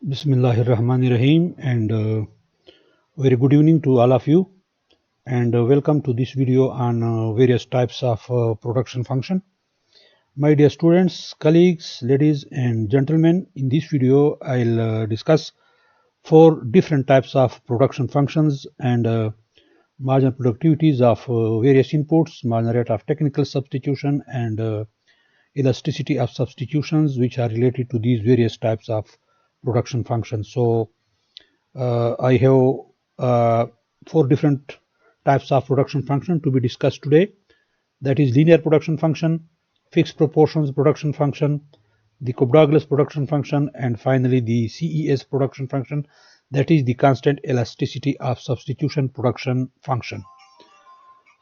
Bismillahirrahmanirrahim, and very good evening to all of you, and welcome to this video on various types of production function. My dear students, colleagues, ladies and gentlemen, in this video I'll discuss 4 different types of production functions and marginal productivities of various inputs, marginal rate of technical substitution, and elasticity of substitutions, which are related to these various types of production functions. So I have 4 different types of production function to be discussed today. That is linear production function, fixed proportions production function, the Cobb-Douglas production function, and finally the CES production function, that is the constant elasticity of substitution production function.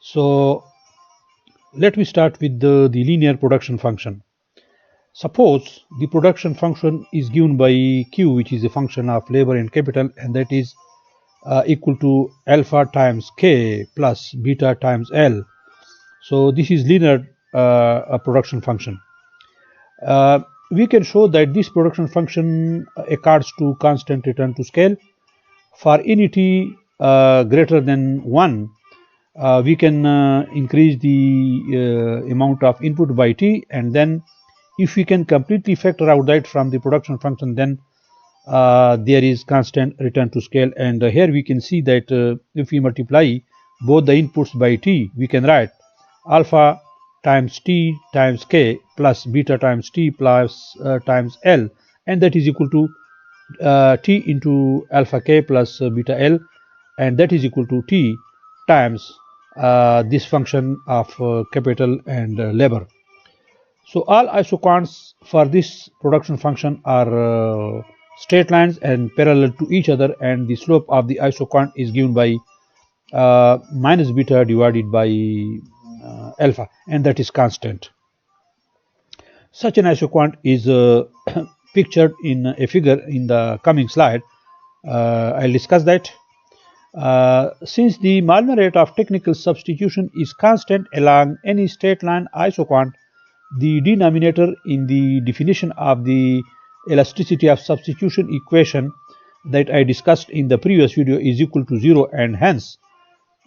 So let me start with the linear production function. Suppose the production function is given by Q, which is a function of labor and capital, and that is equal to alpha times K plus beta times L. So this is linear production function. We can show that this production function accords to constant return to scale. For any t greater than 1, we can increase the amount of input by t, and then if we can completely factor out that from the production function, then there is constant return to scale. And here we can see that if we multiply both the inputs by t, we can write alpha times t times k plus beta times t plus times L, and that is equal to t into alpha k plus beta L, and that is equal to t times this function of capital and labor. So all isoquants for this production function are straight lines and parallel to each other, and the slope of the isoquant is given by minus beta divided by alpha, and that is constant. Such an isoquant is pictured in a figure in the coming slide. I'll discuss that. Since the marginal rate of technical substitution is constant along any straight line isoquant, the denominator in the definition of the elasticity of substitution equation that I discussed in the previous video is equal to 0, and hence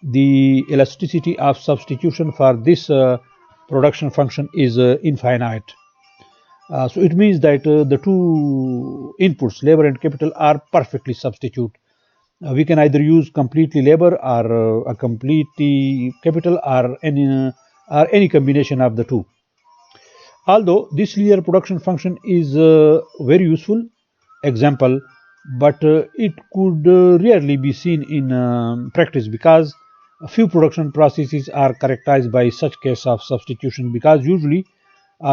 the elasticity of substitution for this production function is infinite. So it means that the two inputs, labor and capital, are perfectly substitute. We can either use completely labor or a completely capital, or any combination of the two. Although this linear production function is very useful example, but it could rarely be seen in practice, because a few production processes are characterized by such case of substitution, because usually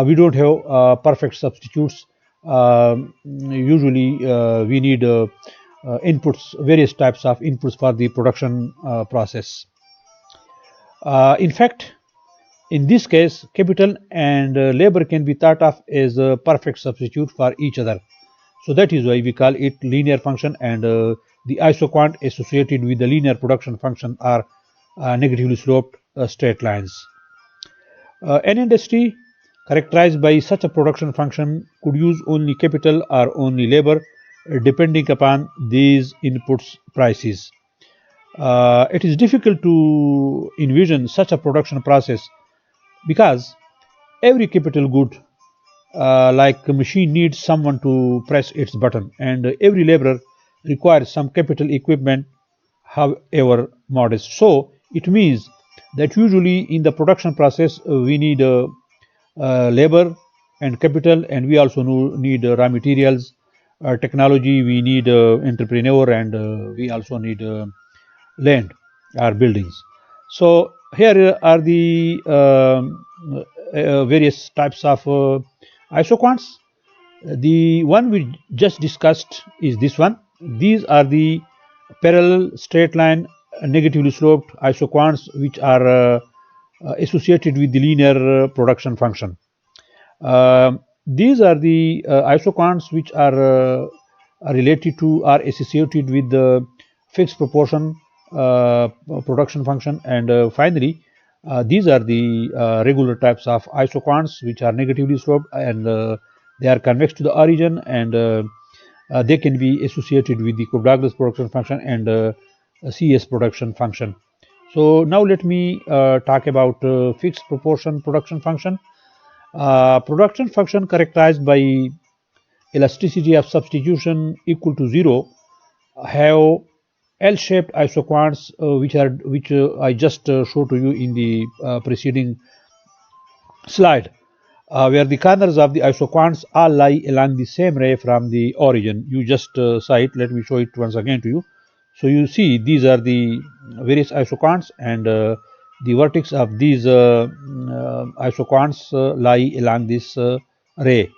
we don't have perfect substitutes. Usually we need inputs, various types of inputs for the production process. In fact, in this case, capital and labor can be thought of as a perfect substitute for each other. So that is why we call it linear function, and the isoquant associated with the linear production function are negatively sloped straight lines. An industry characterized by such a production function could use only capital or only labor, depending upon these inputs prices. It is difficult to envision such a production process, because every capital good, like a machine, needs someone to press its button, and every laborer requires some capital equipment, however modest. So it means that usually in the production process we need labor and capital, and we also need raw materials, technology, we need entrepreneur, and we also need land or buildings. So here are the various types of isoquants. The one we just discussed is this one. These are the parallel straight line negatively sloped isoquants, which are associated with the linear production function. These are the isoquants which are related to, are associated with the fixed proportion production function, and finally these are the regular types of isoquants which are negatively sloped, and they are convex to the origin, and they can be associated with the Cobb-Douglas production function and CES production function. So now let me talk about fixed proportion production function. Production function characterized by elasticity of substitution equal to 0 have L-shaped isoquants, which I just showed to you in the preceding slide, where the corners of the isoquants all lie along the same ray from the origin. You just saw it. Let me show it once again to you. So you see these are the various isoquants, and the vertex of these isoquants lie along this ray.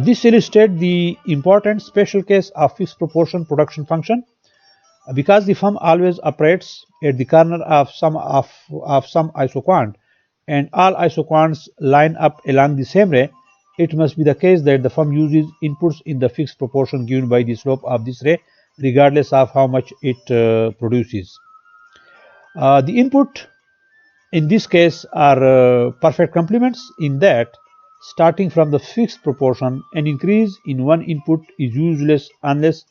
This illustrates the important special case of fixed proportion production function, because the firm always operates at the corner of some isoquant, and all isoquants line up along the same ray. It must be the case that the firm uses inputs in the fixed proportion given by the slope of this ray, regardless of how much it produces. The input in this case are perfect complements, in that starting from the fixed proportion, an increase in one input is useless unless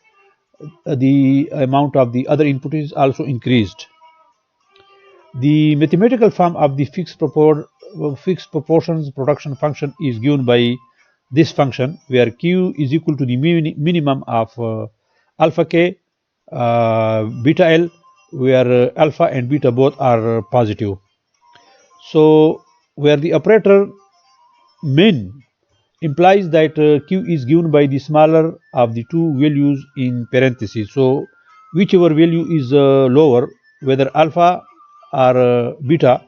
the amount of the other input is also increased. The mathematical form of the fixed proportions production function is given by this function, where Q is equal to the minimum of alpha k beta L, where alpha and beta both are positive. So where the operator min implies that Q is given by the smaller of the two values in parentheses. So whichever value is lower, whether alpha or beta,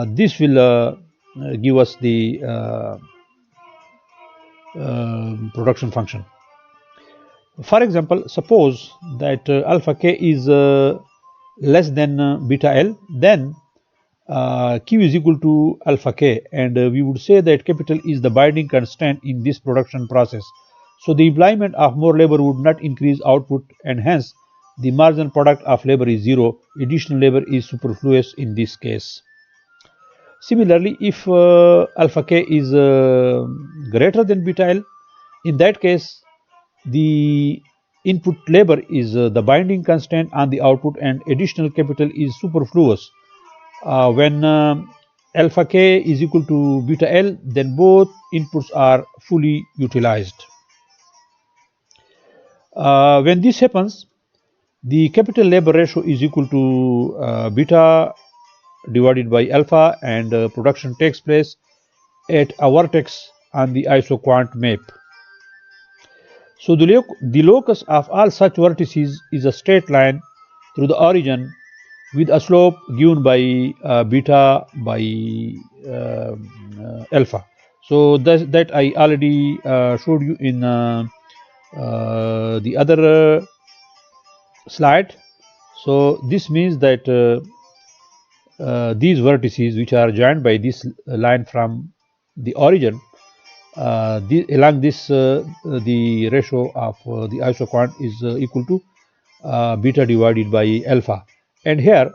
this will give us the production function. For example, suppose that alpha k is less than beta L, then Q is equal to alpha k, and we would say that capital is the binding constraint in this production process. So the employment of more labor would not increase output, and hence the marginal product of labor is 0. Additional labor is superfluous in this case. Similarly, if alpha k is greater than beta L, in that case the input labor is the binding constraint on the output, and additional capital is superfluous. When alpha k is equal to beta L, then both inputs are fully utilized. When this happens, the capital labor ratio is equal to beta divided by alpha, and production takes place at a vertex on the isoquant map. So the locus of all such vertices is a straight line through the origin with a slope given by beta by alpha. So that I already showed you in the other slide. So this means that these vertices, which are joined by this line from the origin, along this the ratio of the isoquant is equal to beta divided by alpha, and here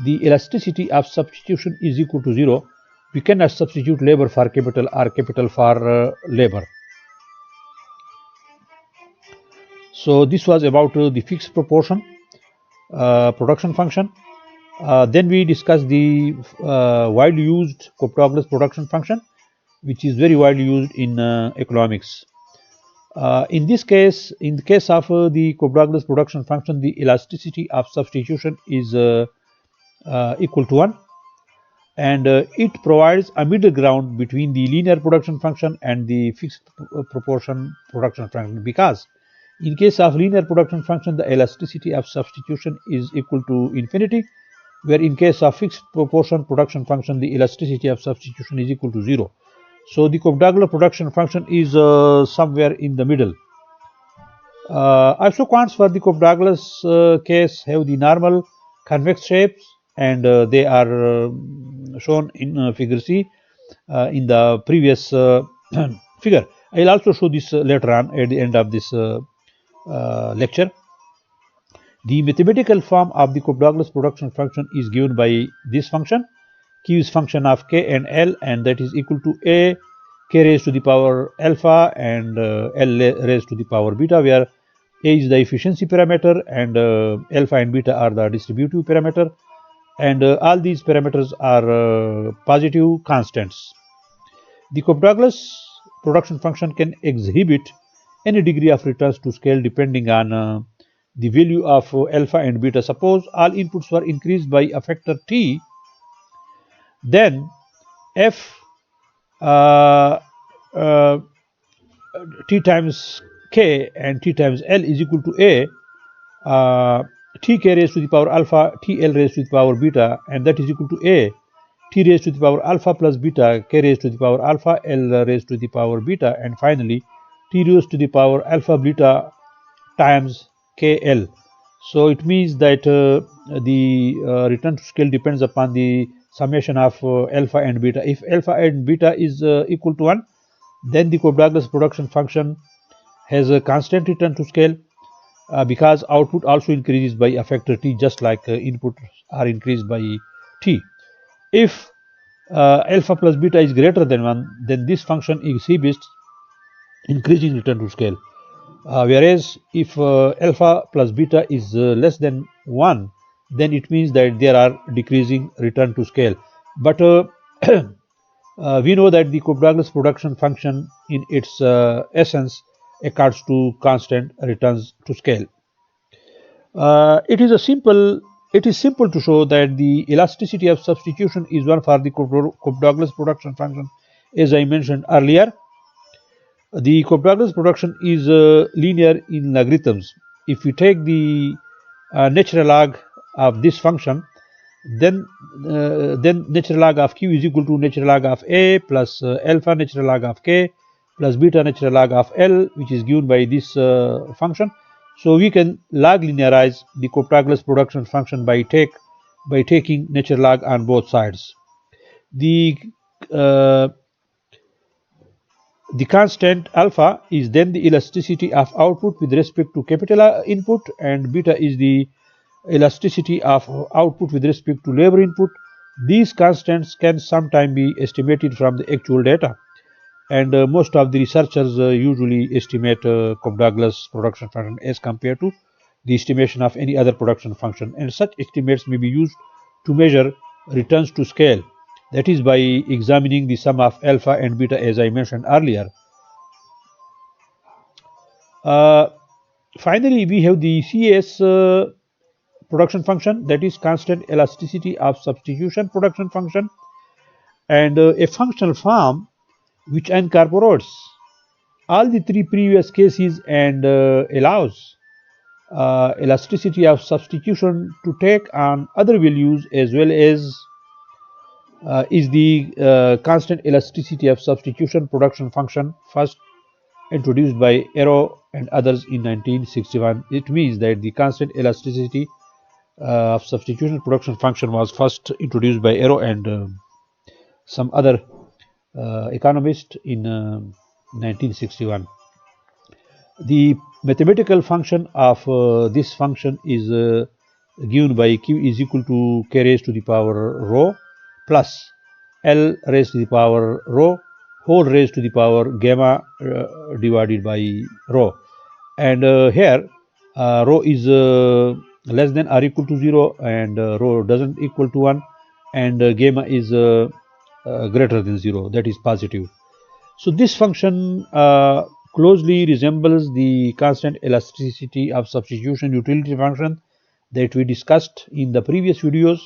the elasticity of substitution is equal to 0. We cannot substitute labor for capital or capital for labor. So this was about the fixed proportion production function. Then we discussed the widely used Cobb-Douglas production function, which is very widely used in economics. In this case, in the case of the Cobb-Douglas production function, the elasticity of substitution is equal to 1, and it provides a middle ground between the linear production function and the fixed proportion production function, because in case of linear production function, the elasticity of substitution is equal to infinity, where in case of fixed proportion production function, the elasticity of substitution is equal to 0. So the Cobb-Douglas production function is somewhere in the middle. Isoquants for the Cobb-Douglas case have the normal convex shapes, and they are shown in figure C in the previous figure. I will also show this later on at the end of this lecture. The mathematical form of the Cobb-Douglas production function is given by this function. Q is function of k and L, and that is equal to A k raised to the power alpha and L raised to the power beta, where A is the efficiency parameter and alpha and beta are the distributive parameter, and all these parameters are positive constants. The Cobb-Douglas production function can exhibit any degree of returns to scale depending on the value of alpha and beta. Suppose all inputs were increased by a factor t, then f uh, uh, t times k and t times l is equal to a tk raised to the power alpha, tl raised to the power beta, and that is equal to a t raised to the power alpha plus beta, k raised to the power alpha, l raised to the power beta, and finally t raised to the power alpha beta times kl. So it means that the return to scale depends upon the summation of alpha and beta. If alpha and beta is equal to 1, then the Cobb-Douglas production function has a constant return to scale because output also increases by a factor t, just like input are increased by t. If alpha plus beta is greater than 1, then this function exhibits increasing return to scale. Whereas if alpha plus beta is less than 1, then it means that there are decreasing return to scale. But we know that the Cobb-Douglas production function in its essence accords to constant returns to scale. It is simple to show that the elasticity of substitution is 1 for the Cobb-Douglas production function. As I mentioned earlier, the Cobb-Douglas production is linear in logarithms. If we take the natural log of this function, then natural log of q is equal to natural log of a plus alpha natural log of k plus beta natural log of l, which is given by this function. So we can log linearize the Cobb-Douglas production function by taking natural log on both sides. The constant alpha is then the elasticity of output with respect to capital input, and beta is the elasticity of output with respect to labor input. These constants can sometimes be estimated from the actual data, and most of the researchers usually estimate Cobb-Douglas production function as compared to the estimation of any other production function, and such estimates may be used to measure returns to scale, that is by examining the sum of alpha and beta, as I mentioned earlier. Finally, we have the CCES production function, that is constant elasticity of substitution production function, and a functional form which incorporates all the three previous cases and allows elasticity of substitution to take on other values, as well as is the constant elasticity of substitution production function, first introduced by Arrow and others in 1961. It means that the constant elasticity of substitution production function was first introduced by Arrow and some other economist in 1961. The mathematical function of this function is given by q is equal to k raised to the power rho plus l raised to the power rho whole raised to the power gamma divided by rho, and here rho is less than or equal to 0, and rho doesn't equal to 1, and gamma is greater than 0, that is positive. So this function closely resembles the constant elasticity of substitution utility function that we discussed in the previous videos.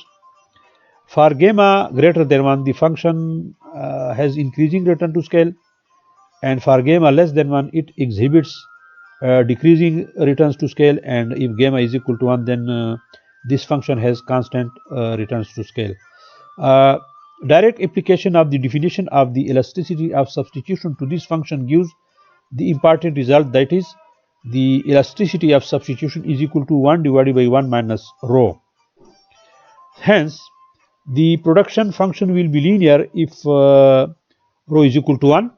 For gamma greater than 1, the function has increasing return to scale, and for gamma less than 1, it exhibits decreasing returns to scale, and if gamma is equal to 1, then this function has constant returns to scale. Direct application of the definition of the elasticity of substitution to this function gives the important result, that is, the elasticity of substitution is equal to 1 divided by 1 minus rho. Hence, the production function will be linear if rho is equal to 1.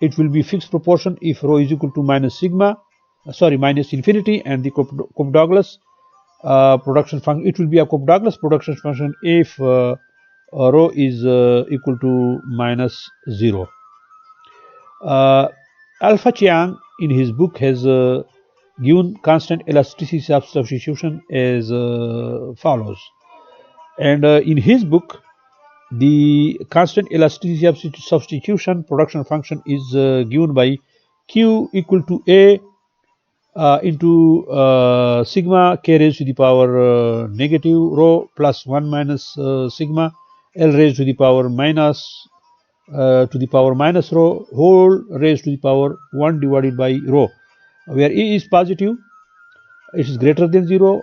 It will be fixed proportion if rho is equal to minus infinity, and the Cobb-Douglas production function, it will be a Cobb-Douglas production function if rho is equal to minus 0. Alpha Chiang in his book has given constant elasticity of substitution as follows. And in his book, the constant elasticity of substitution production function is given by Q equal to A into sigma k raised to the power negative rho plus 1 minus sigma L raised to the power minus rho whole raised to the power 1 divided by rho, where A is positive, it is greater than 0,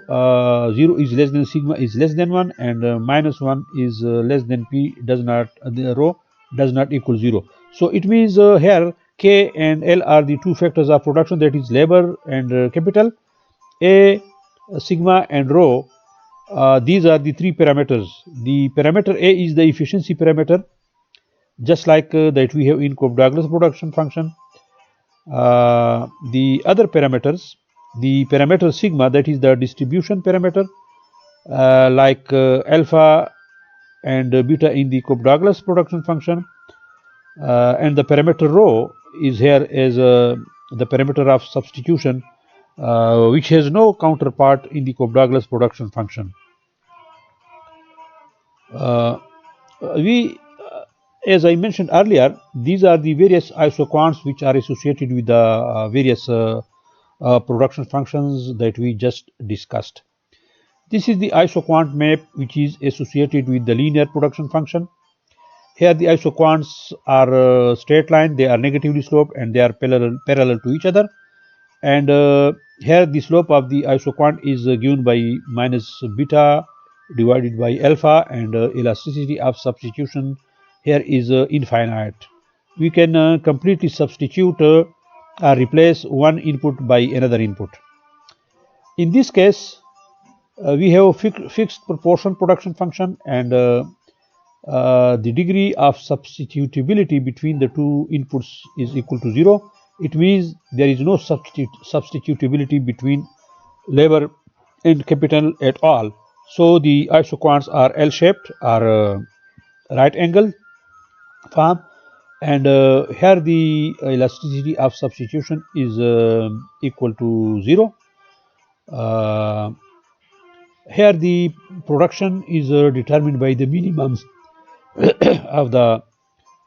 0 is less than sigma is less than 1, and minus 1 is less than p does not, the rho does not equal 0. So it means here k and L are the two factors of production, that is labor and capital. A, sigma and rho, these are the three parameters. The parameter A is the efficiency parameter, just like that we have in Cobb-Douglas production function. The other parameters, the parameter sigma, that is the distribution parameter, like alpha and beta in the Cobb-Douglas production function, and the parameter rho is here as the parameter of substitution, which has no counterpart in the Cobb-Douglas production function. As I mentioned earlier, these are the various isoquants which are associated with the various production functions that we just discussed. This is the isoquant map which is associated with the linear production function. Here the isoquants are straight line, they are negatively sloped and they are parallel to each other. And here the slope of the isoquant is given by minus beta divided by alpha, and elasticity of substitution here is infinite. We can completely substitute or replace one input by another input. In this case, we have a fixed proportion production function, and the degree of substitutability between the two inputs is equal to 0. It means there is no substitutability between labor and capital at all. So the isoquants are L-shaped or right angle form, and here the elasticity of substitution is equal to 0. Here the production is determined by the minimums of the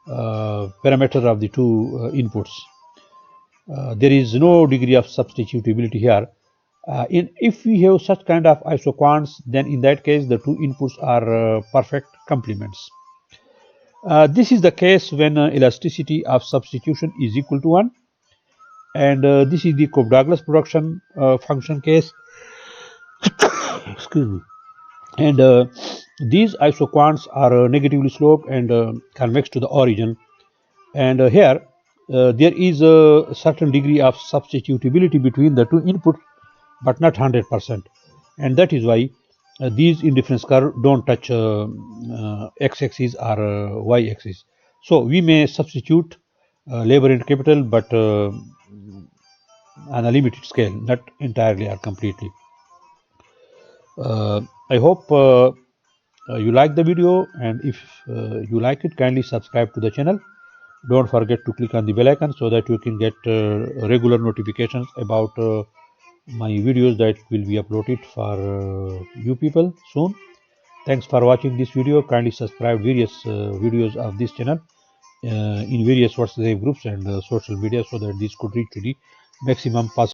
parameter of the two inputs. There is no degree of substitutability here. If we have such kind of isoquants, then in that case the two inputs are perfect complements. This is the case when elasticity of substitution is equal to 1, and this is the Cobb-Douglas production function case. Excuse me. And these isoquants are negatively sloped and convex to the origin, and here there is a certain degree of substitutability between the two inputs, but not 100%, and that is why these indifference curve don't touch x-axis or y-axis. So we may substitute labor and capital, but on a limited scale, not entirely or completely. I hope you like the video, and if you like it, kindly subscribe to the channel. Don't forget to click on the bell icon so that you can get regular notifications about my videos that will be uploaded for you people soon. Thanks for watching this video. Kindly subscribe various videos of this channel in various WhatsApp groups and social media, so that this could reach to the maximum possible